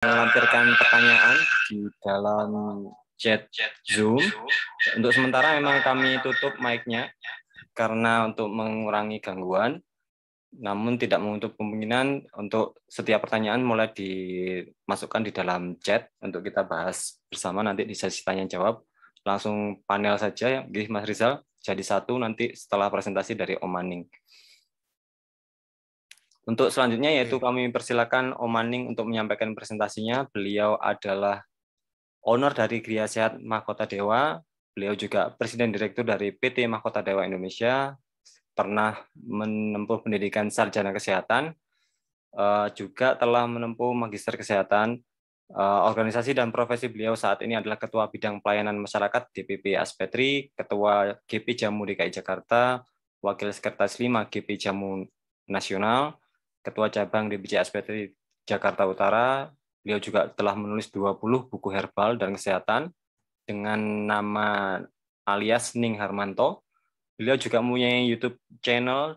melampirkan pertanyaan di dalam chat Zoom. Untuk sementara memang kami tutup mic-nya karena untuk mengurangi gangguan. Namun tidak menutup kemungkinan untuk setiap pertanyaan mulai dimasukkan di dalam chat untuk kita bahas bersama nanti di sesi tanya jawab. Langsung panel saja, Mas Rizal, jadi satu nanti setelah presentasi dari Om Maning. Untuk selanjutnya yaitu kami persilakan Om Maning untuk menyampaikan presentasinya. Beliau adalah owner dari Gria Sehat Mahkota Dewa. Beliau juga Presiden Direktur dari PT Mahkota Dewa Indonesia. Pernah menempuh pendidikan sarjana kesehatan, juga telah menempuh magister kesehatan. Organisasi dan profesi beliau saat ini adalah Ketua Bidang Pelayanan Masyarakat DPP Aspetri, Ketua GP Jamu DKI Jakarta, Wakil Sekretaris 5 GP Jamu Nasional, Ketua Cabang DPC Aspetri Jakarta Utara. Beliau juga telah menulis 20 buku herbal dan kesehatan dengan nama alias Ning Harmanto. Beliau juga mempunyai YouTube channel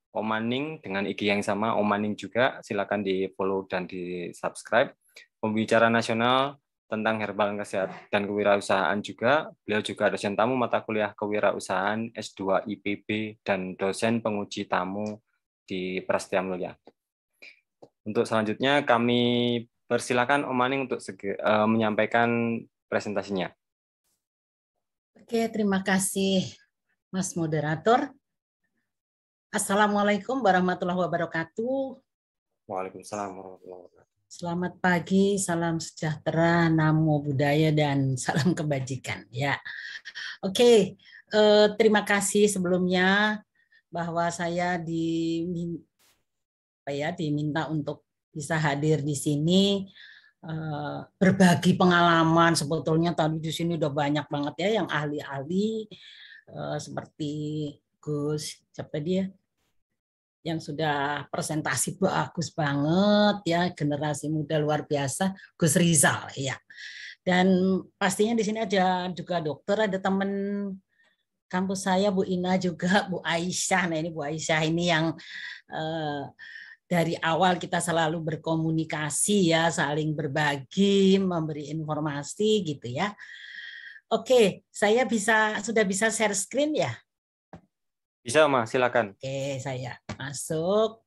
Om Maning dengan IG yang sama, Om Maning juga. Silakan di-follow dan di-subscribe. Pembicara nasional tentang herbal kesehatan dan kewirausahaan juga. Beliau juga dosen tamu mata kuliah kewirausahaan S2 IPB dan dosen penguji tamu di Prasetya Mulia. Untuk selanjutnya kami persilakan Om Maning untuk menyampaikan presentasinya. Oke, terima kasih Mas Moderator. Assalamualaikum warahmatullahi wabarakatuh. Waalaikumsalam warahmatullahi wabarakatuh. Selamat pagi, salam sejahtera, namo buddhaya, dan salam kebajikan. Ya, oke. Terima kasih sebelumnya bahwa saya diminta untuk bisa hadir di sini, berbagi pengalaman. Sebetulnya tadi di sini udah banyak banget ya yang ahli-ahli seperti Gus, siapa dia? Yang sudah presentasi bagus banget ya, generasi muda luar biasa, Gus Rizal ya. Dan pastinya di sini ada juga dokter, ada teman kampus saya Bu Ina juga, Bu Aisyah. Nah ini Bu Aisyah ini yang dari awal kita selalu berkomunikasi ya, saling berbagi, memberi informasi gitu ya. Oke, saya sudah bisa share screen ya? Bisa, Mas, silakan. Oke, saya masuk.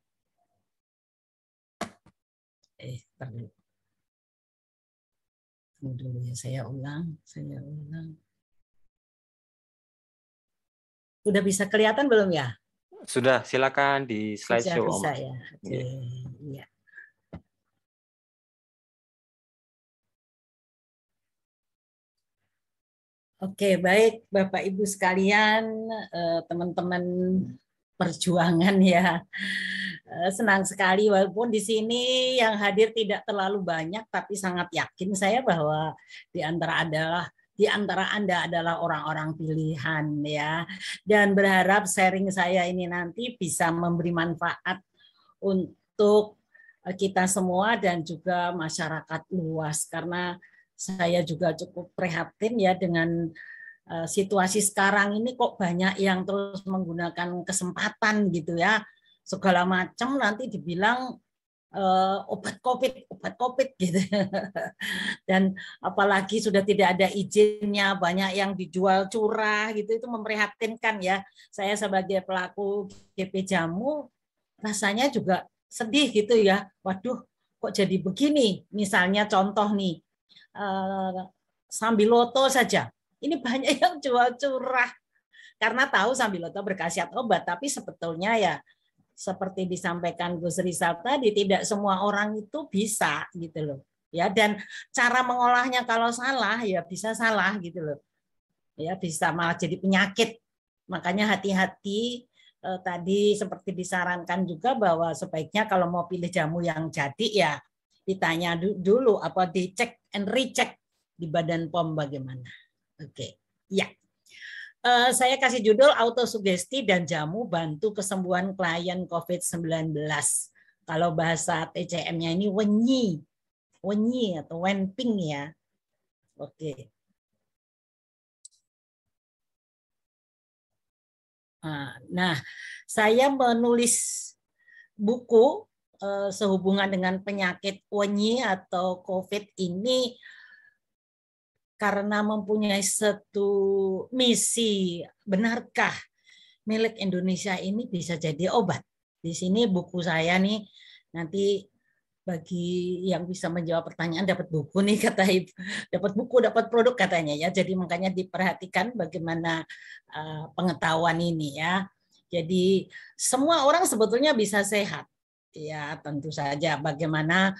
Tunggu dulu ya, saya ulang. Udah bisa kelihatan belum ya? Sudah, silakan di slideshow, Om. Bisa ya. Oke, ya. Oke, baik Bapak Ibu sekalian, teman-teman perjuangan ya. Senang sekali walaupun di sini yang hadir tidak terlalu banyak, tapi sangat yakin saya bahwa di antara Anda adalah orang-orang pilihan ya. Dan berharap sharing saya ini nanti bisa memberi manfaat untuk kita semua dan juga masyarakat luas, karena saya juga cukup prihatin ya dengan situasi sekarang ini, kok banyak yang terus menggunakan kesempatan gitu ya, segala macam nanti dibilang obat COVID gitu. Dan apalagi sudah tidak ada izinnya, banyak yang dijual curah gitu, itu memprihatinkan ya. Saya sebagai pelaku GP Jamu rasanya juga sedih gitu ya. Waduh, kok jadi begini? Misalnya contoh nih, Sambiloto saja. Ini banyak yang jual curah karena tahu Sambiloto berkhasiat obat, tapi sebetulnya ya seperti disampaikan Gus Rizal tadi, tidak semua orang itu bisa gitu loh. Ya, dan cara mengolahnya kalau salah ya bisa salah gitu loh. Ya, bisa malah jadi penyakit. Makanya hati-hati, tadi seperti disarankan juga bahwa sebaiknya kalau mau pilih jamu yang jadi ya ditanya dulu, apa dicek and recheck di Badan POM bagaimana. Oke, ya. Saya kasih judul autosugesti dan jamu bantu kesembuhan klien COVID-19. Kalau bahasa TCM-nya ini wenyi atau wenping ya. Oke. Nah, saya menulis buku sehubungan dengan penyakit wenyi atau COVID ini karena mempunyai satu misi, benarkah milik Indonesia ini bisa jadi obat? Di sini buku saya nih, nanti bagi yang bisa menjawab pertanyaan dapat buku nih kata Ibu, dapat buku, dapat produk katanya ya. Jadi makanya diperhatikan bagaimana pengetahuan ini ya. Jadi semua orang sebetulnya bisa sehat. Ya, tentu saja bagaimana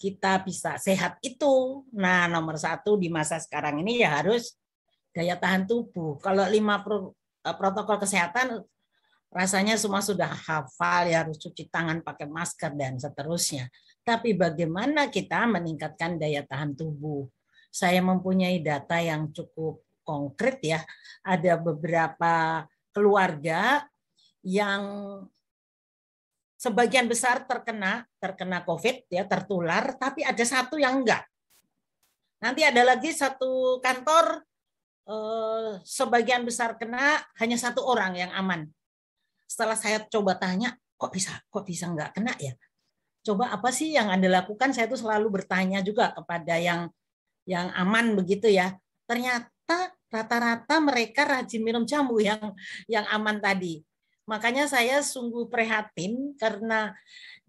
kita bisa sehat itu. Nah, nomor satu di masa sekarang ini ya harus daya tahan tubuh. Kalau 5 protokol kesehatan rasanya semua sudah hafal, ya harus cuci tangan, pakai masker, dan seterusnya. Tapi bagaimana kita meningkatkan daya tahan tubuh? Saya mempunyai data yang cukup konkret ya. Ada beberapa keluarga yang sebagian besar terkena COVID ya, tertular, tapi ada satu yang enggak. Nanti ada lagi satu kantor sebagian besar kena, hanya satu orang yang aman. Setelah saya coba tanya, kok bisa nggak kena ya? Coba apa sih yang Anda lakukan? Saya tuh selalu bertanya juga kepada yang aman begitu ya. Ternyata rata-rata mereka rajin minum jamu yang aman tadi. Makanya saya sungguh prihatin karena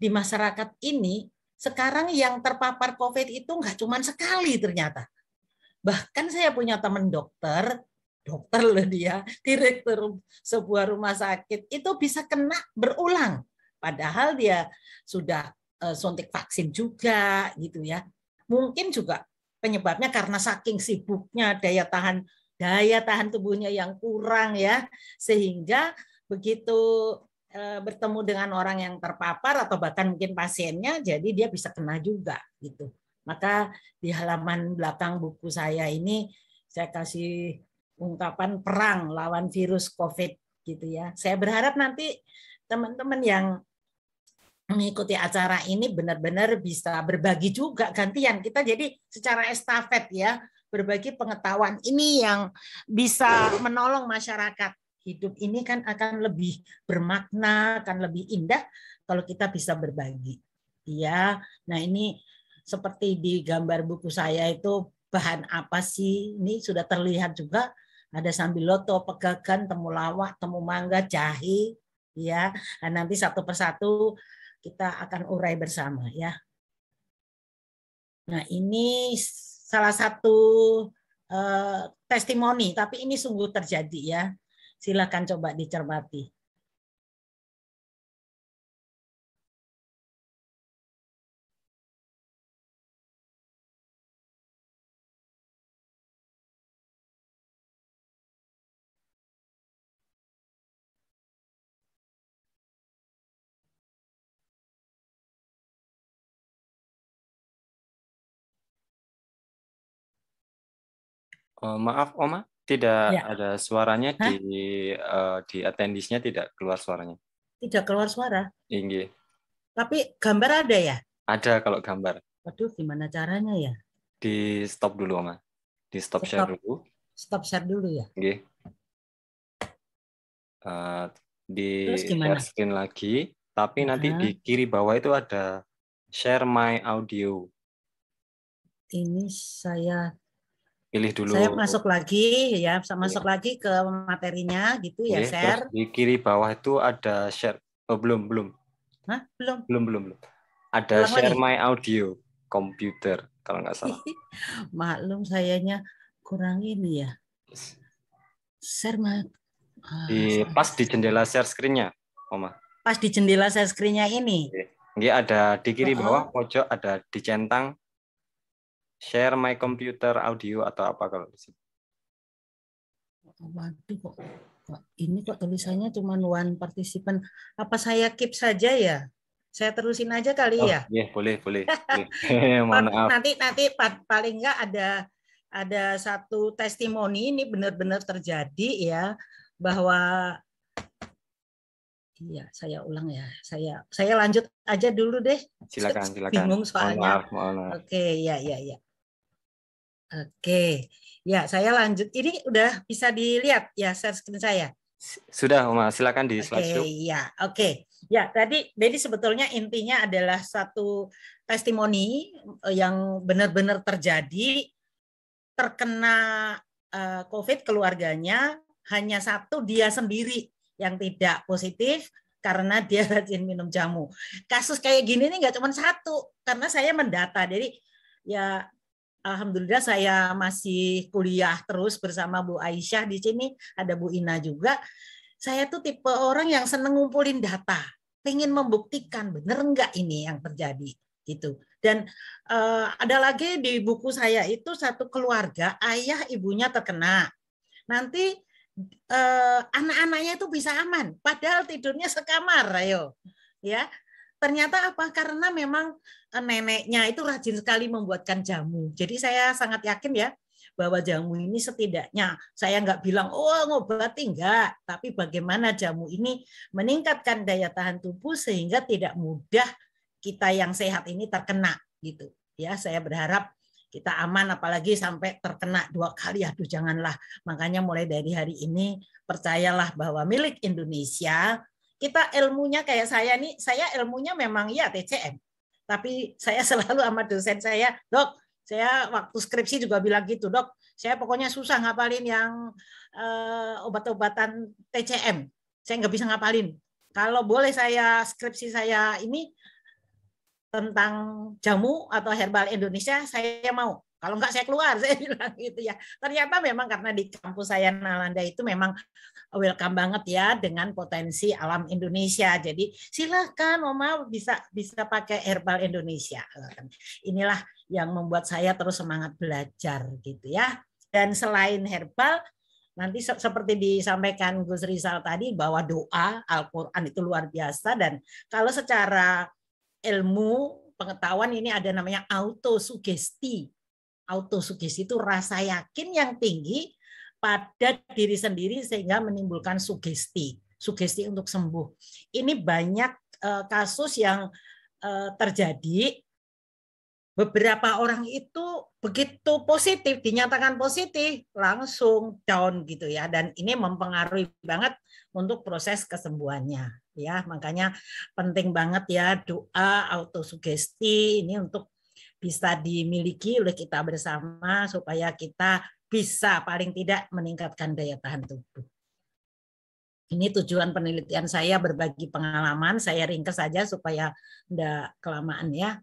di masyarakat ini sekarang yang terpapar COVID itu nggak cuma sekali ternyata. Bahkan saya punya teman dokter loh dia, direktur sebuah rumah sakit, itu bisa kena berulang. Padahal dia sudah suntik vaksin juga gitu ya. Mungkin juga penyebabnya karena saking sibuknya daya tahan tubuhnya yang kurang ya, sehingga begitu bertemu dengan orang yang terpapar atau bahkan mungkin pasiennya, jadi dia bisa kena juga gitu. Maka di halaman belakang buku saya ini saya kasih ungkapan perang lawan virus COVID gitu ya. Saya berharap nanti teman-teman yang mengikuti acara ini benar-benar bisa berbagi juga gantian. Kita jadi secara estafet ya, berbagi pengetahuan ini yang bisa menolong masyarakat. Hidup ini kan akan lebih bermakna, akan lebih indah kalau kita bisa berbagi. Ya, nah ini seperti di gambar buku saya itu bahan apa sih? Ini sudah terlihat juga. Ada sambiloto, pegagan, temulawak, temu mangga, jahe, ya. Dan nanti satu persatu kita akan urai bersama, ya. Nah, ini salah satu testimoni, tapi ini sungguh terjadi, ya. Silakan coba dicermati. Maaf, Oma, tidak Ya. ada suaranya Hah? di attendisnya tidak keluar suaranya. Tidak keluar suara. Inggih. Tapi gambar ada ya? Ada kalau gambar. Waduh, gimana caranya ya? Di stop dulu, Oma. Di stop share dulu. Stop share dulu ya. Inggih. Di Terus gimana? share screen lagi, tapi nanti di kiri bawah itu ada share my audio. Ini saya Pilih dulu. Saya masuk lagi ya, masuk lagi ke materinya gitu ya, share. Terus di kiri bawah itu ada share. Oh, belum. Hah? Belum. Belum. Ada Ulang share lagi? my audio komputer kalau nggak salah. Maklum sayanya kurang ini ya. Share my Pas di jendela share screen-nya, Oma. Pas di jendela share screen-nya ini. Ini ada di kiri bawah pojok ada dicentang share my computer audio atau apa kalau di sini. Waduh kok ini kok tulisannya cuma one participant. Apa saya keep saja ya? Saya terusin aja kali ya. Iya, boleh. Mohon maaf. Nanti paling nggak ada satu testimoni ini benar-benar terjadi ya, bahwa iya, saya ulang ya. Saya lanjut aja dulu deh. Silakan. Bingung soalnya. Mohon maaf. Oke, ya. Oke. Ya, saya lanjut. Ini udah bisa dilihat ya share screen saya. Sudah, Oma. Silakan di slideshow. Oke, ya. Oke. Ya, jadi sebetulnya intinya adalah satu testimoni yang benar-benar terjadi, terkena COVID keluarganya, hanya satu dia sendiri yang tidak positif karena dia rajin minum jamu. Kasus kayak gini nih nggak cuma satu, karena saya mendata. Jadi ya alhamdulillah saya masih kuliah terus bersama Bu Aisyah di sini, ada Bu Ina juga. Saya tuh tipe orang yang seneng ngumpulin data, pengen membuktikan bener nggak ini yang terjadi gitu. Dan ada lagi di buku saya itu satu keluarga, ayah ibunya terkena, nanti anak-anaknya itu bisa aman, padahal tidurnya sekamar, ayo, ya. Ternyata apa? Karena memang neneknya itu rajin sekali membuatkan jamu. Jadi saya sangat yakin ya bahwa jamu ini setidaknya, saya nggak bilang oh ngobati, enggak, tapi bagaimana jamu ini meningkatkan daya tahan tubuh sehingga tidak mudah kita yang sehat ini terkena gitu. Ya, saya berharap kita aman, apalagi sampai terkena 2 kali. Aduh, janganlah. Makanya mulai dari hari ini percayalah bahwa milik Indonesia, kita ilmunya kayak saya nih, saya ilmunya memang ya TCM. Tapi saya selalu sama dosen saya, Dok, saya waktu skripsi juga bilang gitu, Dok, saya pokoknya susah ngapalin yang obat-obatan TCM. Saya nggak bisa ngapalin. Kalau boleh saya skripsi saya ini tentang jamu atau herbal Indonesia, saya mau. Kalau enggak saya keluar, saya bilang gitu ya. Ternyata memang karena di kampus saya Nalanda itu memang welcome banget ya dengan potensi alam Indonesia. Jadi silakan Oma bisa pakai herbal Indonesia. Inilah yang membuat saya terus semangat belajar gitu ya. Dan selain herbal, nanti seperti disampaikan Gus Rizal tadi bahwa doa Al-Quran itu luar biasa, dan kalau secara ilmu pengetahuan ini ada namanya autosugesti. Autosugesti itu rasa yakin yang tinggi pada diri sendiri sehingga menimbulkan sugesti. Sugesti untuk sembuh. Ini banyak kasus yang terjadi. Beberapa orang itu begitu positif, dinyatakan positif, langsung down gitu ya. Dan ini mempengaruhi banget untuk proses kesembuhannya. Ya, makanya penting banget ya doa autosugesti ini untuk bisa dimiliki oleh kita bersama supaya kita bisa paling tidak meningkatkan daya tahan tubuh. Ini tujuan penelitian saya, berbagi pengalaman, saya ringkas saja supaya tidak kelamaan ya.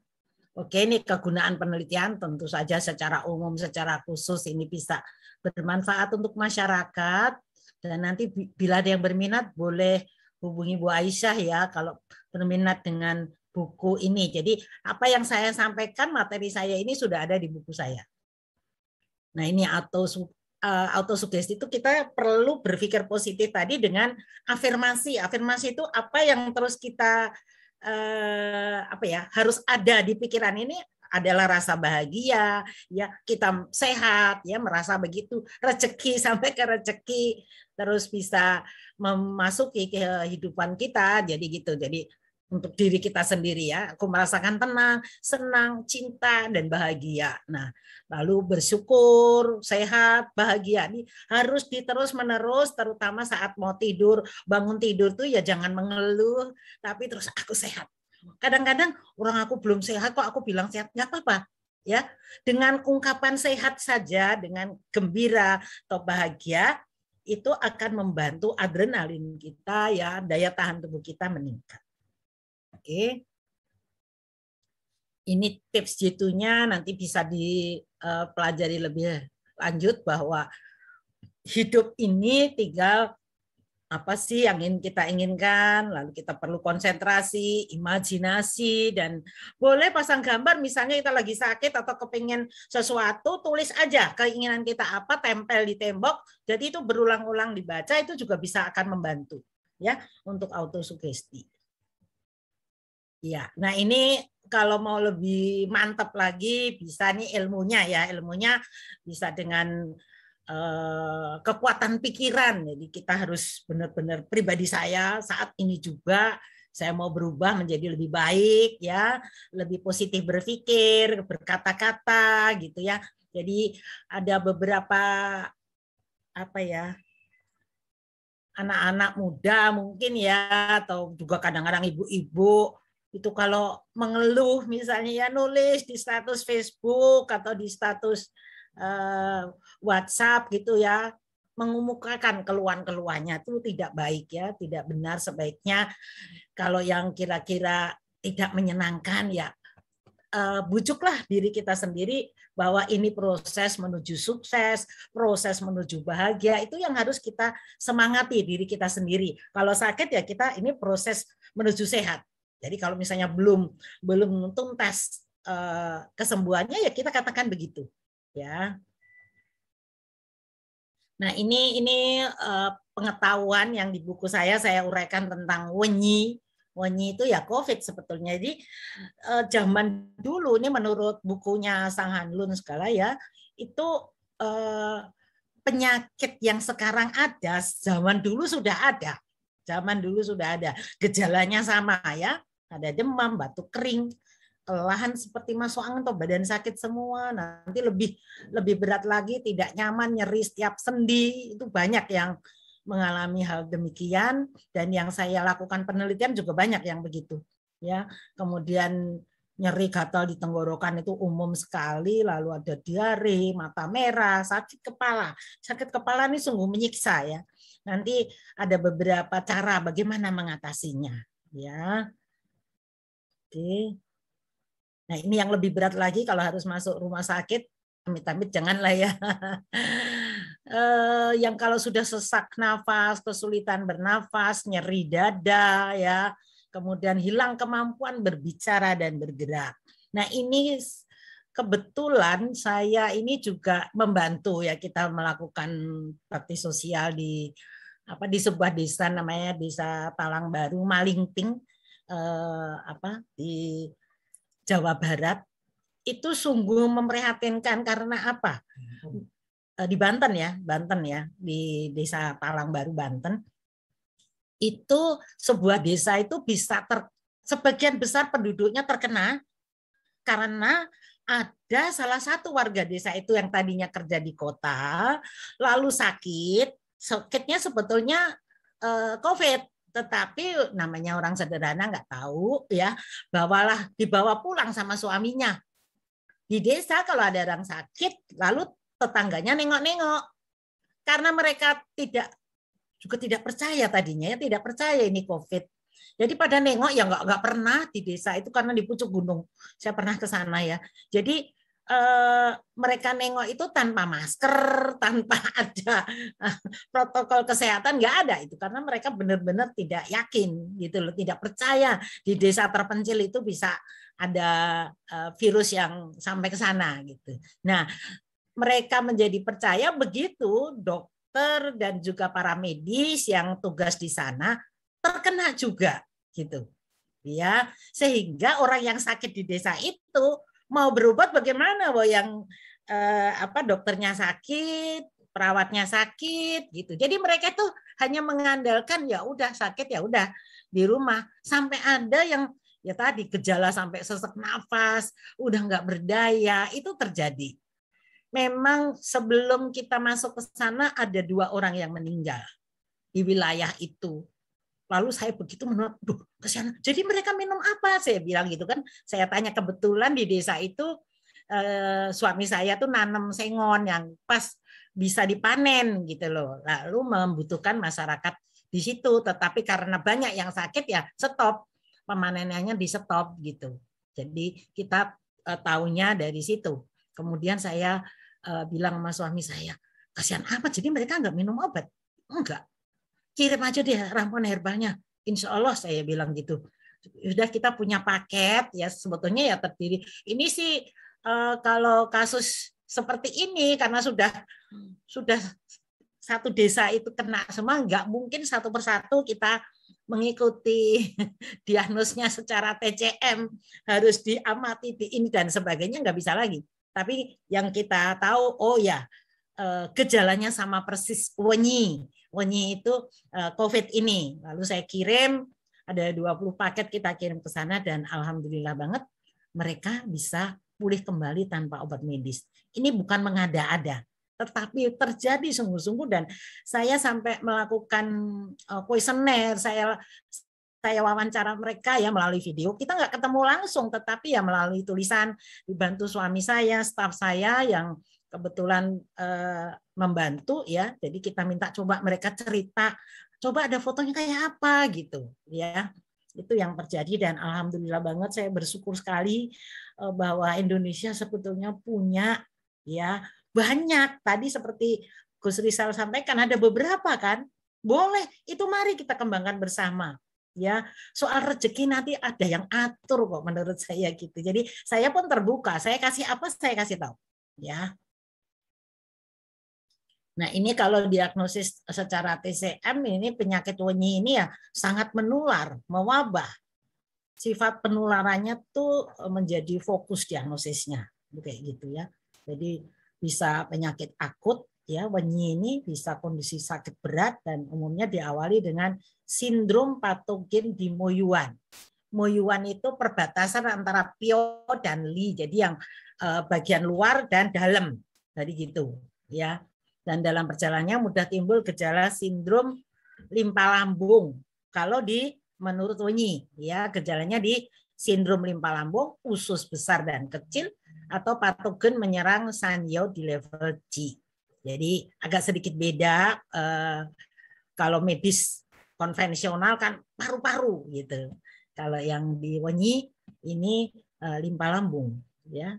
Oke, ini kegunaan penelitian tentu saja secara umum, secara khusus ini bisa bermanfaat untuk masyarakat. Dan nanti bila ada yang berminat boleh hubungi Bu Aisyah ya kalau berminat dengan buku ini. Jadi apa yang saya sampaikan, materi saya ini sudah ada di buku saya. Nah ini autosugesti itu kita perlu berpikir positif tadi dengan afirmasi. Afirmasi itu apa yang terus kita harus ada di pikiran ini adalah rasa bahagia, ya kita sehat, ya merasa begitu, rezeki sampai ke rezeki, terus bisa memasuki kehidupan kita, jadi gitu. Jadi untuk diri kita sendiri ya, aku merasakan tenang, senang, cinta dan bahagia. Nah, lalu bersyukur, sehat, bahagia. Ini harus diterus menerus, terutama saat mau tidur, bangun tidur tuh ya jangan mengeluh, tapi terus aku sehat. Kadang-kadang orang aku belum sehat kok aku bilang sehat, nggak apa-apa. Ya, dengan ungkapan sehat saja, dengan gembira atau bahagia, itu akan membantu adrenalin kita ya, daya tahan tubuh kita meningkat. Oke. Ini tips G2-nya nanti bisa dipelajari lebih lanjut bahwa hidup ini tinggal apa sih yang ingin kita inginkan, lalu kita perlu konsentrasi, imajinasi, dan boleh pasang gambar, misalnya kita lagi sakit atau kepingin sesuatu, tulis aja keinginan kita apa, tempel di tembok, jadi itu berulang-ulang dibaca, itu juga bisa akan membantu ya untuk autosugesti. Ya, nah ini kalau mau lebih mantap lagi bisa nih ilmunya ya, ilmunya bisa dengan kekuatan pikiran. Jadi kita harus benar-benar, pribadi saya saat ini juga saya mau berubah menjadi lebih baik ya, lebih positif berpikir, berkata-kata gitu ya. Jadi ada beberapa apa ya, anak-anak muda mungkin ya, atau juga kadang-kadang ibu-ibu itu kalau mengeluh misalnya ya nulis di status Facebook atau di status WhatsApp gitu ya, mengemukakan keluhan-keluhannya itu tidak baik ya, tidak benar. Sebaiknya kalau yang kira-kira tidak menyenangkan ya bujuklah diri kita sendiri bahwa ini proses menuju sukses, proses menuju bahagia, itu yang harus kita semangati diri kita sendiri. Kalau sakit ya kita ini proses menuju sehat. Jadi kalau misalnya belum tuntas kesembuhannya ya kita katakan begitu, ya. Nah, ini pengetahuan yang di buku saya uraikan tentang wenyi. Wenyi itu ya COVID sebetulnya. Jadi zaman dulu ini menurut bukunya Sang Hanlun segala ya, itu penyakit yang sekarang ada, zaman dulu sudah ada. Zaman dulu sudah ada. Gejalanya sama ya, ada demam, batuk kering, kelelahan seperti masuk angin atau badan sakit semua, nanti lebih berat lagi tidak nyaman, nyeri setiap sendi, itu banyak yang mengalami hal demikian, dan yang saya lakukan penelitian juga banyak yang begitu ya. Kemudian nyeri gatal di tenggorokan itu umum sekali, lalu ada diare, mata merah, sakit kepala ini sungguh menyiksa ya. Nanti ada beberapa cara bagaimana mengatasinya ya. Oke. Nah, ini yang lebih berat lagi kalau harus masuk rumah sakit, amit-amit janganlah ya. Yang kalau sudah sesak nafas, kesulitan bernafas, nyeri dada ya, kemudian hilang kemampuan berbicara dan bergerak. Nah, ini kebetulan saya ini juga membantu ya, kita melakukan bakti sosial di sebuah desa namanya Desa Talang Baru, Malingping, di Jawa Barat. Itu sungguh memprihatinkan karena apa? Di Banten ya, di Desa Talang Baru, Banten. Itu sebuah desa itu bisa sebagian besar penduduknya terkena karena ada salah satu warga desa itu yang tadinya kerja di kota, lalu sakitnya sebetulnya COVID, tetapi namanya orang sederhana nggak tahu ya, dibawa pulang sama suaminya. Di desa kalau ada orang sakit, lalu tetangganya nengok-nengok, karena mereka juga tidak percaya tadinya ya, tidak percaya ini COVID. Jadi pada nengok ya nggak pernah di desa itu karena di pucuk gunung. Saya pernah ke sana ya. Jadi mereka nengok itu tanpa masker, tanpa ada protokol kesehatan, nggak ada itu karena mereka benar-benar tidak yakin gitu loh, tidak percaya di desa terpencil itu bisa ada virus yang sampai ke sana gitu. Nah, mereka menjadi percaya begitu dokter dan juga para medis yang tugas di sana terkena juga gitu. Ya, sehingga orang yang sakit di desa itu mau berobat bagaimana, bahwa yang dokternya sakit, perawatnya sakit gitu. Jadi mereka itu hanya mengandalkan ya udah sakit ya udah di rumah, sampai ada yang ya tadi gejala sampai sesak nafas, udah nggak berdaya, itu terjadi. Memang sebelum kita masuk ke sana ada 2 orang yang meninggal di wilayah itu. Lalu saya begitu menurut, kesian. Jadi mereka minum apa? Saya bilang gitu kan. Saya tanya, kebetulan di desa itu suami saya tuh nanam sengon yang pas bisa dipanen gitu loh. Lalu membutuhkan masyarakat di situ. Tetapi karena banyak yang sakit ya stop, pemanenannya di stop gitu. Jadi kita tahunya dari situ. Kemudian saya bilang sama suami saya, kasihan amat. Jadi mereka nggak minum obat? Enggak. Kirim aja deh ramuan herbalnya. Insya Allah saya bilang gitu. Sudah kita punya paket ya, sebetulnya ya terdiri. Ini sih kalau kasus seperti ini karena sudah satu desa itu kena semua, nggak mungkin satu persatu kita mengikuti diagnosnya secara TCM, harus diamati di ini dan sebagainya, nggak bisa lagi. Tapi yang kita tahu, oh ya gejalanya sama persis wenyi itu COVID ini. Lalu saya kirim, ada 20 paket kita kirim ke sana dan alhamdulillah banget mereka bisa pulih kembali tanpa obat medis. Ini bukan mengada-ada. tetapi terjadi sungguh-sungguh, dan saya sampai melakukan kuesioner, saya wawancara mereka ya melalui video. Kita nggak ketemu langsung, tetapi ya melalui tulisan, dibantu suami saya, staf saya yang kebetulan membantu ya. Jadi kita minta coba mereka cerita, coba ada fotonya kayak apa gitu ya. Itu yang terjadi, dan alhamdulillah banget saya bersyukur sekali bahwa Indonesia sebetulnya punya ya banyak, tadi seperti Gus Rizal sampaikan ada beberapa kan, boleh itu, mari kita kembangkan bersama ya. Soal rezeki nanti ada yang atur kok menurut saya gitu. Jadi saya pun terbuka, saya kasih apa saya kasih tahu ya. Nah, ini kalau diagnosis secara TCM, ini penyakit wenyi ini ya sangat menular, mewabah. Sifat penularannya tuh menjadi fokus diagnosisnya kayak gitu ya. Jadi bisa penyakit akut ya, wenyi ini bisa kondisi sakit berat, dan umumnya diawali dengan sindrom patogen di moyuan. Moyuan itu perbatasan antara pio dan li, jadi yang bagian luar dan dalam, jadi gitu ya. Dan dalam perjalanannya mudah timbul gejala sindrom limpa lambung. Kalau menurut wenyi ya, gejalanya di sindrom limpa lambung, usus besar dan kecil, atau patogen menyerang Sanyo di level G. Jadi agak sedikit beda. Kalau medis konvensional kan paru-paru gitu. Kalau yang di wenyi ini limpa lambung ya.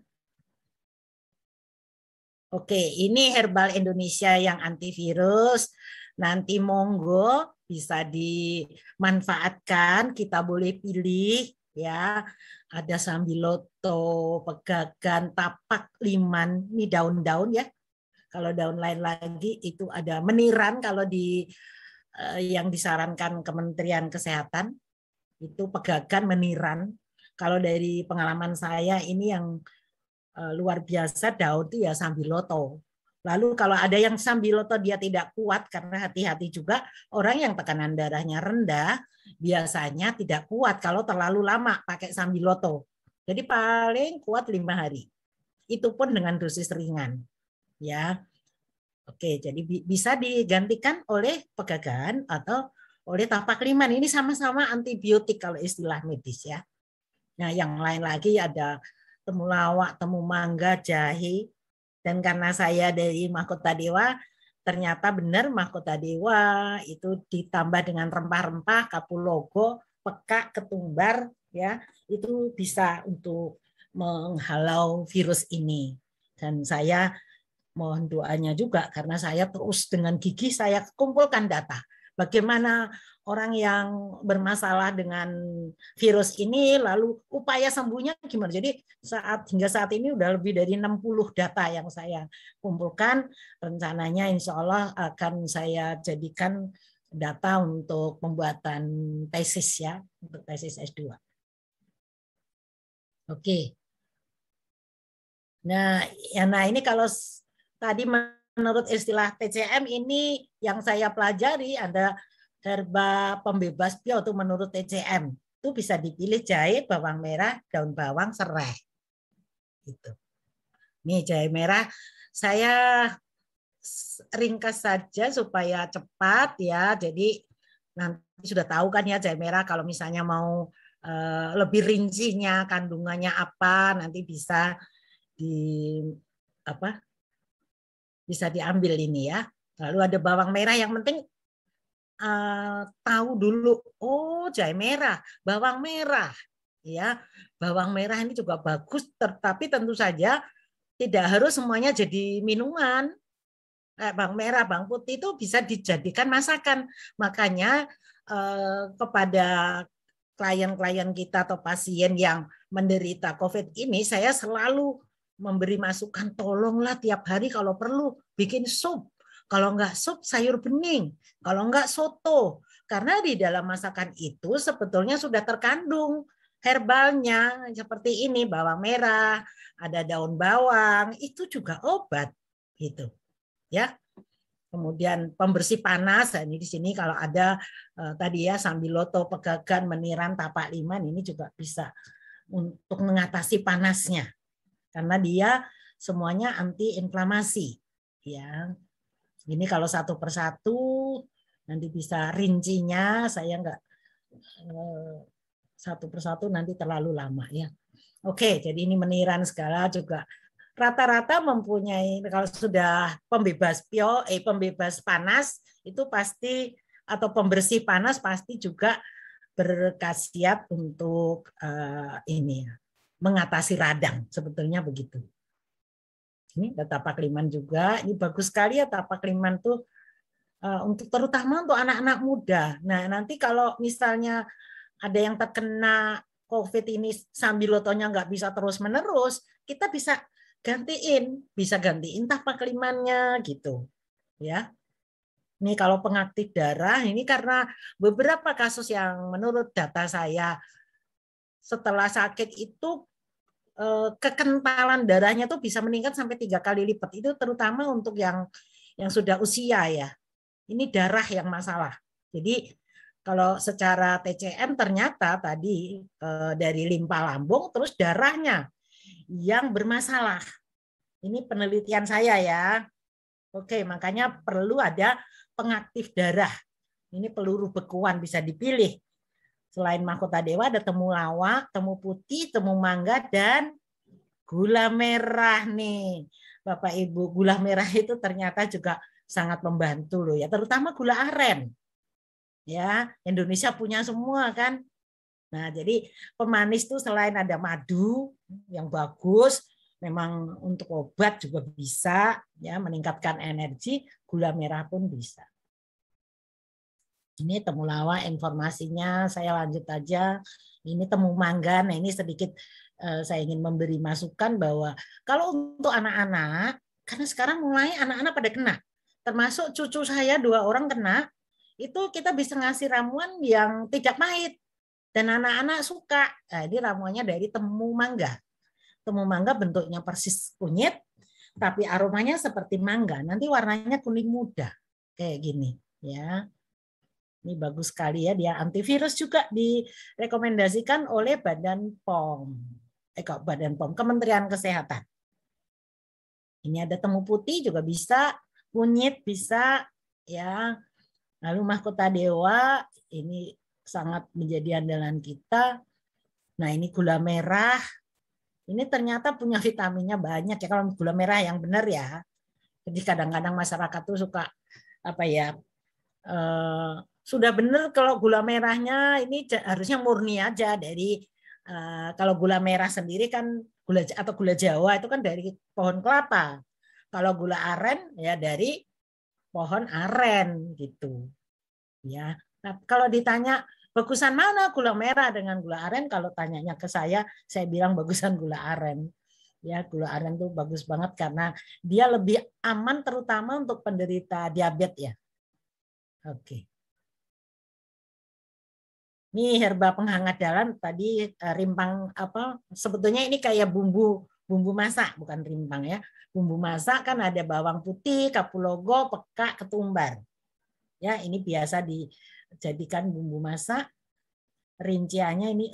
Oke, ini herbal Indonesia yang antivirus. Nanti monggo bisa dimanfaatkan, kita boleh pilih ya. Ada sambiloto, pegagan, tapak, liman, ini daun-daun ya. Kalau daun lain lagi itu ada meniran, kalau di yang disarankan Kementerian Kesehatan itu pegagan, meniran. Kalau dari pengalaman saya ini yang luar biasa daun itu ya sambiloto. Lalu kalau ada yang sambiloto dia tidak kuat, karena hati-hati juga orang yang tekanan darahnya rendah biasanya tidak kuat kalau terlalu lama pakai sambiloto. Jadi paling kuat 5 hari. Itu pun dengan dosis ringan. Ya. Oke, jadi bisa digantikan oleh pegagan atau oleh tapak liman. Ini sama-sama antibiotik kalau istilah medis ya. Nah, yang lain lagi ada temulawak, temu mangga, jahe. Dan karena saya dari Mahkota Dewa, ternyata benar Mahkota Dewa itu ditambah dengan rempah-rempah, kapulogo, pekak, ketumbar, ya itu bisa untuk menghalau virus ini. Dan saya mohon doanya juga, karena saya terus dengan gigih saya kumpulkan data. Bagaimana orang yang bermasalah dengan virus ini, lalu upaya sembuhnya gimana. Jadi hingga saat ini udah lebih dari 60 data yang saya kumpulkan. Rencananya insya Allah akan saya jadikan data untuk pembuatan tesis ya, untuk tesis S2. Oke. Nah ini kalau tadi menurut istilah TCM ini yang saya pelajari ada herba pembebas pio itu menurut TCM. Itu bisa dipilih jahe, bawang merah, daun bawang, serai. Gitu. Nih jahe merah saya ringkas saja supaya cepat ya. Jadi nanti sudah tahu kan ya jahe merah, kalau misalnya mau lebih rincinya kandungannya apa nanti bisa bisa diambil ini ya. Lalu ada bawang merah, yang penting tahu dulu, oh jahe merah, bawang merah, ya bawang merah ini juga bagus, tetapi tentu saja tidak harus semuanya jadi minuman. Bawang merah, bawang putih itu bisa dijadikan masakan. Makanya kepada klien-klien kita atau pasien yang menderita COVID ini, saya selalu memberi masukan, tolonglah tiap hari kalau perlu bikin sup. Kalau enggak sup, sayur bening. Kalau enggak soto. Karena di dalam masakan itu sebetulnya sudah terkandung herbalnya seperti ini, bawang merah, ada daun bawang, itu juga obat gitu. Ya. Kemudian pembersih panas, ini di sini kalau ada tadi ya sambiloto, pegagan, meniran, tapak liman, ini juga bisa untuk mengatasi panasnya. Karena dia semuanya anti inflamasi. Ya, ini kalau satu persatu nanti bisa rincinya, saya nggak satu persatu nanti terlalu lama ya. Oke, jadi ini meniran segala juga rata-rata mempunyai, kalau sudah pembebas panas itu pasti, atau pembersih panas pasti juga berkhasiat untuk ini mengatasi radang, sebetulnya begitu. Ini tapak liman juga, ini bagus sekali ya tapak liman tuh untuk terutama untuk anak-anak muda. Nah, nanti kalau misalnya ada yang terkena COVID ini sambil lotonya nggak bisa terus-menerus, kita bisa gantiin tapak limannya gitu. Ya. Ini kalau pengaktif darah, ini karena beberapa kasus yang menurut data saya setelah sakit itu kekentalan darahnya tuh bisa meningkat sampai 3 kali lipat. Itu terutama untuk yang sudah usia ya. Ini darah yang masalah. Jadi kalau secara TCM ternyata tadi dari limpa lambung terus darahnya yang bermasalah. Ini penelitian saya ya. Oke, makanya perlu ada pengaktif darah. Ini peluru bekuan bisa dipilih. Selain mahkota dewa ada temulawak, temu putih, temu mangga, dan gula merah nih. Bapak Ibu, gula merah itu ternyata juga sangat membantu loh ya, terutama gula aren. Ya, Indonesia punya semua kan. Nah, jadi pemanis itu selain ada madu yang bagus, memang untuk obat juga bisa ya, meningkatkan energi, gula merah pun bisa. Ini temulawak informasinya, saya lanjut aja. Ini temu mangga, nah ini sedikit saya ingin memberi masukan bahwa kalau untuk anak-anak, karena sekarang mulai anak-anak pada kena, termasuk cucu saya 2 orang kena, itu kita bisa ngasih ramuan yang tidak pahit dan anak-anak suka. Nah, ini ramuannya dari temu mangga. Temu mangga bentuknya persis kunyit, tapi aromanya seperti mangga. Nanti warnanya kuning muda kayak gini, ya. Ini bagus sekali ya, dia antivirus juga direkomendasikan oleh Badan POM. Badan POM, Kementerian Kesehatan. Ini ada temu putih juga bisa, kunyit bisa ya. Lalu mahkota dewa ini sangat menjadi andalan kita. Nah, ini gula merah. Ini ternyata punya vitaminnya banyak ya, kalau gula merah yang benar ya. Jadi kadang-kadang masyarakat tuh suka apa ya, sudah benar kalau gula merahnya ini harusnya murni aja dari kalau gula merah sendiri kan gula atau gula Jawa itu kan dari pohon kelapa. Kalau gula aren ya dari pohon aren gitu. Ya. Nah, kalau ditanya bagusan mana gula merah dengan gula aren, kalau tanyanya ke saya bilang bagusan gula aren. Ya, gula aren tuh bagus banget karena dia lebih aman terutama untuk penderita diabetes ya. Oke. Ini herba penghangat dalam tadi rimpang apa? Sebetulnya ini kayak bumbu masak, bukan rimpang ya. Bumbu masak kan ada bawang putih, kapulaga, peka, ketumbar. Ya, ini biasa dijadikan bumbu masak. Rinciannya ini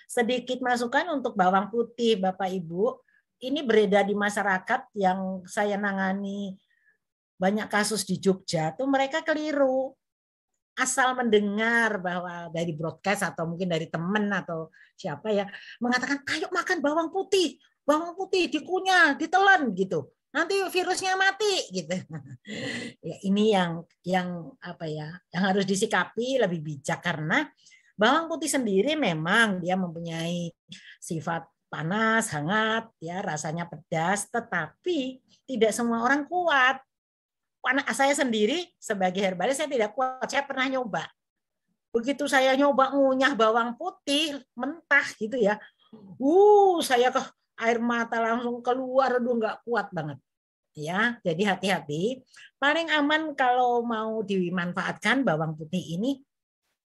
sedikit masukan untuk bawang putih, Bapak Ibu. Ini beredar di masyarakat yang saya nangani banyak kasus di Jogja tuh mereka keliru. Asal mendengar bahwa dari broadcast atau mungkin dari teman atau siapa ya mengatakan ayo makan bawang putih dikunyah, ditelan gitu. Nanti virusnya mati gitu. Ya, ini yang apa ya, yang harus disikapi lebih bijak karena bawang putih sendiri memang dia mempunyai sifat panas, hangat, ya rasanya pedas, tetapi tidak semua orang kuat. Saya sendiri sebagai herbalis saya tidak kuat. Saya pernah nyoba. Begitu saya nyoba ngunyah bawang putih mentah gitu ya, saya ke air mata langsung keluar, nggak kuat banget. Ya, jadi hati-hati. Paling aman kalau mau dimanfaatkan bawang putih ini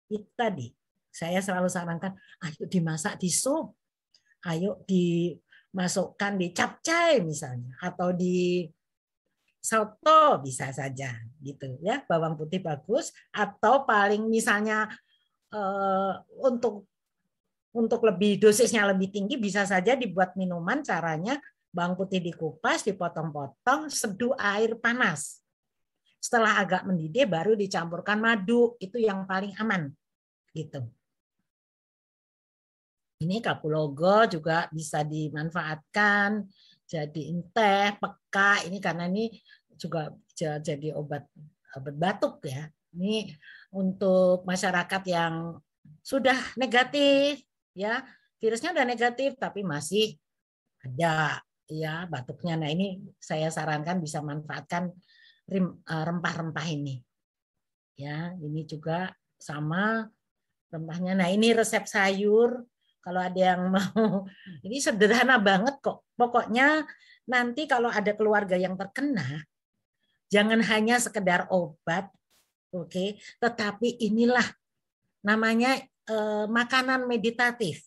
itu tadi. Saya selalu sarankan, ayo dimasak di sup, ayo dimasukkan di capcay misalnya, atau di soto bisa saja gitu ya, bawang putih bagus. Atau paling misalnya untuk lebih dosisnya lebih tinggi bisa saja dibuat minuman, caranya Bawang putih dikupas, dipotong-potong, seduh air panas. Setelah agak mendidih baru dicampurkan madu, itu yang paling aman gitu. Ini kapulaga juga bisa dimanfaatkan jadi teh, peka, ini karena ini juga jadi obat batuk ya. Ini untuk masyarakat yang sudah negatif ya, virusnya udah negatif tapi masih ada ya batuknya. Nah, ini saya sarankan bisa manfaatkan rempah-rempah ini. Ya, ini juga sama rempahnya. Nah, ini resep sayur. Kalau ada yang mau, ini sederhana banget kok. Pokoknya nanti kalau ada keluarga yang terkena, jangan hanya sekedar obat, oke, tetapi inilah namanya makanan meditatif.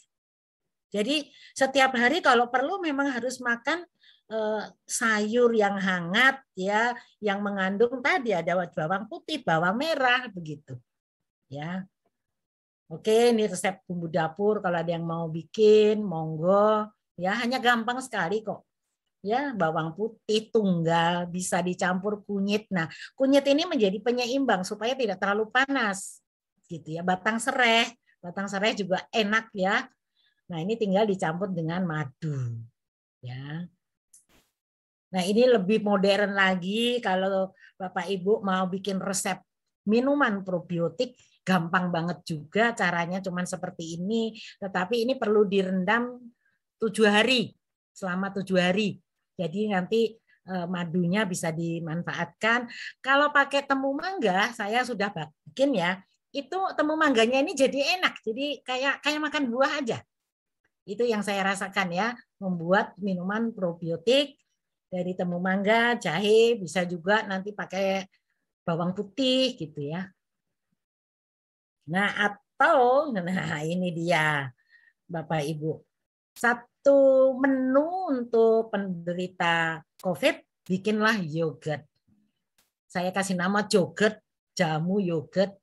Jadi setiap hari kalau perlu memang harus makan sayur yang hangat ya, yang mengandung tadi ada bawang putih, bawang merah begitu. Ya. Oke, ini resep bumbu dapur kalau ada yang mau bikin, monggo. Ya, hanya gampang sekali kok. Ya, bawang putih tunggal bisa dicampur kunyit. Nah, kunyit ini menjadi penyeimbang supaya tidak terlalu panas. Gitu ya. Batang serai juga enak ya. Nah, ini tinggal dicampur dengan madu. Ya. Nah, ini lebih modern lagi kalau Bapak Ibu mau bikin resep minuman probiotik, gampang banget juga caranya, cuman seperti ini. Tetapi ini perlu direndam 7 hari, selama 7 hari. Jadi nanti madunya bisa dimanfaatkan. Kalau pakai temu mangga, saya sudah bikin ya. Itu temu mangganya ini jadi enak, jadi kayak makan buah aja. Itu yang saya rasakan ya, membuat minuman probiotik dari temu mangga, jahe, bisa juga nanti pakai bawang putih gitu ya. Nah, atau ini dia Bapak Ibu. Satu menu untuk penderita COVID, bikinlah yogurt. Saya kasih nama yogurt, jamu yogurt.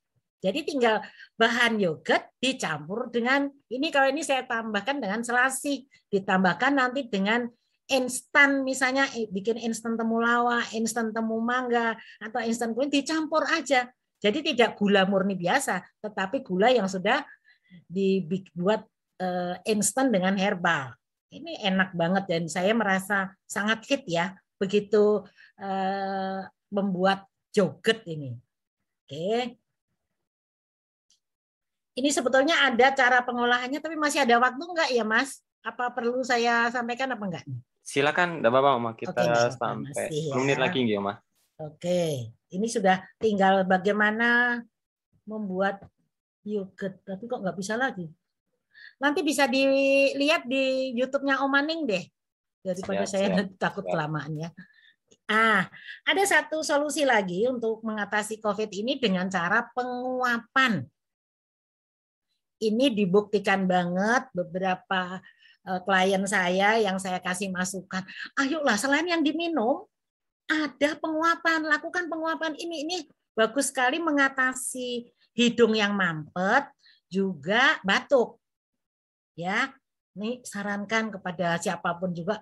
Jadi tinggal bahan yogurt dicampur dengan ini, kalau ini saya tambahkan dengan selasi, ditambahkan nanti dengan instan, misalnya bikin instan temulawak, instan temu mangga, atau instan kunyit, dicampur aja. Jadi tidak gula murni biasa, tetapi gula yang sudah dibuat instan dengan herbal. Ini enak banget dan saya merasa sangat fit ya begitu membuat yogurt ini. Oke. Ini sebetulnya ada cara pengolahannya, tapi masih ada waktu enggak ya, Mas? Apa perlu saya sampaikan apa enggak? Silakan, enggak apa-apa, Oma. Kita Oke, sampai masih 10 menit ya. lagi, nggih, Oma. Oke, ini sudah tinggal bagaimana membuat yogurt, tapi kok nggak bisa lagi. Nanti bisa dilihat di YouTube-nya Om Maning deh, daripada saya takut kelamaan ya. Ada satu solusi lagi untuk mengatasi COVID ini dengan cara penguapan. Ini dibuktikan banget beberapa klien saya yang saya kasih masukan. Ayolah, selain yang diminum, ada penguapan, lakukan penguapan ini bagus sekali mengatasi hidung yang mampet, juga batuk. Ya, ini sarankan kepada siapapun juga,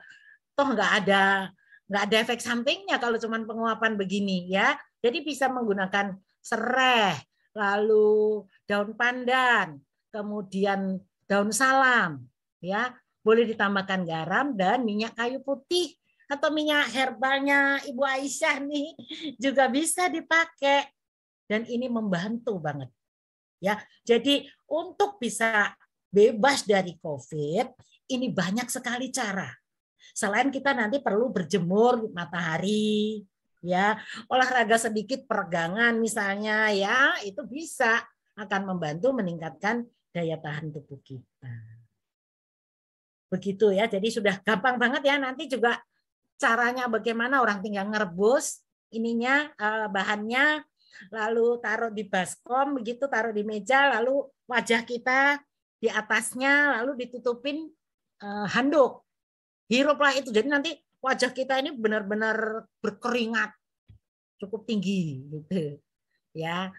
toh nggak ada efek sampingnya kalau cuma penguapan begini ya. Jadi bisa menggunakan sereh, lalu daun pandan, kemudian daun salam, ya. Boleh ditambahkan garam dan minyak kayu putih atau minyak herbalnya Ibu Aisyah nih juga bisa dipakai dan ini membantu banget ya. Jadi untuk bisa bebas dari COVID ini banyak sekali cara. Selain kita nanti perlu berjemur matahari ya, olahraga sedikit peregangan misalnya ya, itu bisa akan membantu meningkatkan daya tahan tubuh kita. Begitu ya. Jadi sudah gampang banget ya, nanti juga caranya bagaimana, orang tinggal ngerebus ininya bahannya, lalu taruh di baskom begitu, taruh di meja, lalu wajah kita di atasnya, lalu ditutupin handuk, hiruplah itu. Jadi nanti wajah kita ini benar-benar berkeringat cukup tinggi gitu ya.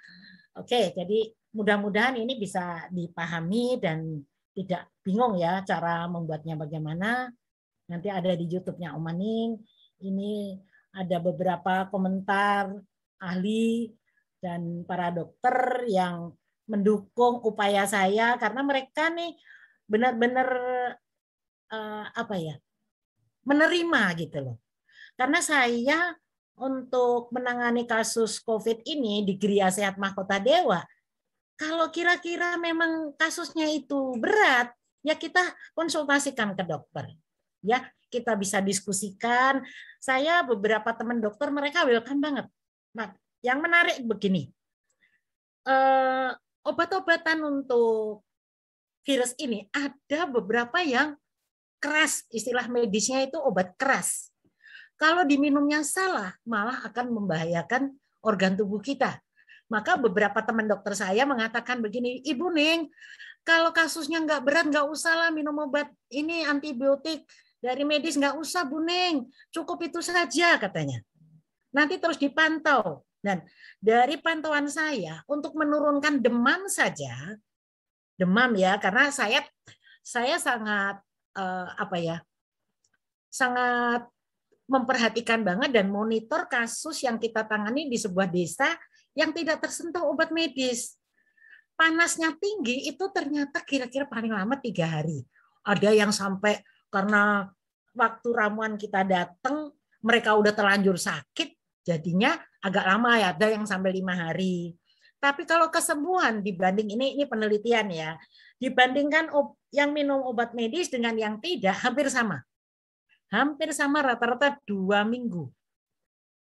Oke, jadi mudah-mudahan ini bisa dipahami dan tidak bingung ya cara membuatnya bagaimana. Nanti ada di YouTube-nya Om Maning. Ini ada beberapa komentar ahli dan para dokter yang mendukung upaya saya karena mereka nih benar-benar apa ya, menerima gitu loh. Karena saya untuk menangani kasus COVID ini di Gria Sehat Mahkota Dewa, kalau kira-kira memang kasusnya itu berat, ya kita konsultasikan ke dokter. Ya, kita bisa diskusikan. Saya beberapa teman dokter mereka welcome banget. Nah, yang menarik begini, obat-obatan untuk virus ini ada beberapa yang keras, istilah medisnya itu obat keras. Kalau diminumnya salah, malah akan membahayakan organ tubuh kita. Maka beberapa teman dokter saya mengatakan begini, Ibu Ning, kalau kasusnya nggak berat, nggak usah lah minum obat ini antibiotik dari medis, nggak usah Bu Ning, cukup itu saja katanya. Nanti terus dipantau. Dan dari pantauan saya, untuk menurunkan demam saja, demam ya, karena saya sangat apa ya, sangat memperhatikan banget dan monitor kasus yang kita tangani di sebuah desa yang tidak tersentuh obat medis. Panasnya tinggi itu ternyata kira-kira paling lama 3 hari. Ada yang sampai karena waktu ramuan kita datang, mereka udah terlanjur sakit, jadinya agak lama ya, ada yang sampai 5 hari. Tapi kalau kesembuhan dibanding ini penelitian ya, dibandingkan yang minum obat medis dengan yang tidak, hampir sama. Hampir sama rata-rata 2 minggu.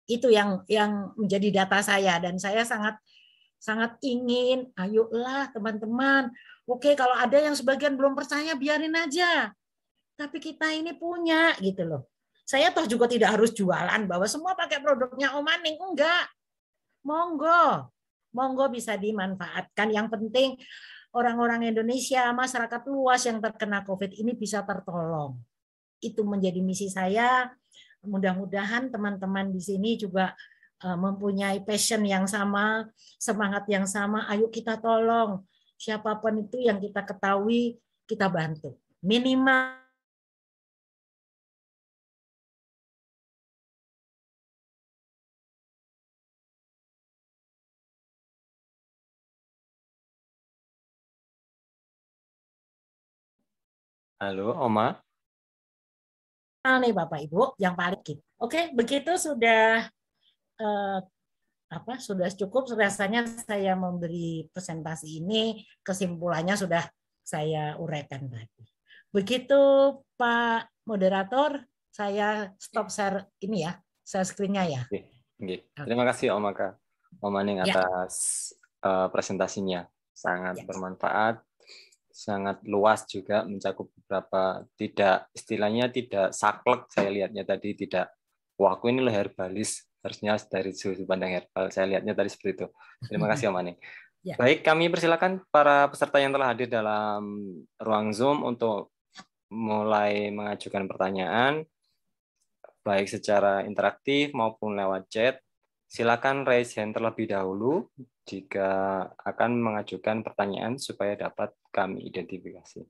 Itu yang menjadi data saya dan saya sangat ingin, ayolah teman-teman. Oke, kalau ada yang sebagian belum percaya biarin aja. Tapi kita ini punya gitu loh. Saya toh juga tidak harus jualan bahwa semua pakai produknya Om Maning, enggak. Monggo. Monggo bisa dimanfaatkan. Yang penting orang-orang Indonesia, masyarakat luas yang terkena COVID ini bisa tertolong. Itu menjadi misi saya. Mudah-mudahan teman-teman di sini juga mempunyai passion yang sama, semangat yang sama. Ayo kita tolong siapapun itu yang kita ketahui, kita bantu. Minimal Halo, Oma. nih Bapak Ibu yang paling gitu. Oke, begitu sudah sudah cukup rasanya saya memberi presentasi ini, kesimpulannya sudah saya uraikan tadi. Begitu Pak Moderator, saya stop share ini ya, share screen-nya ya. Terima kasih Om Maning Ya. atas presentasinya. Sangat Ya. bermanfaat, sangat luas juga, mencakup beberapa, istilahnya tidak saklek, saya lihatnya tadi tidak, wah aku ini loh herbalis, harusnya dari sudut pandang herbal, saya lihatnya tadi seperti itu. Terima kasih Om Maning. Ya. Baik, kami persilakan para peserta yang telah hadir dalam ruang Zoom untuk mulai mengajukan pertanyaan, baik secara interaktif maupun lewat chat. Silakan raise hand terlebih dahulu jika akan mengajukan pertanyaan supaya dapat kami identifikasi.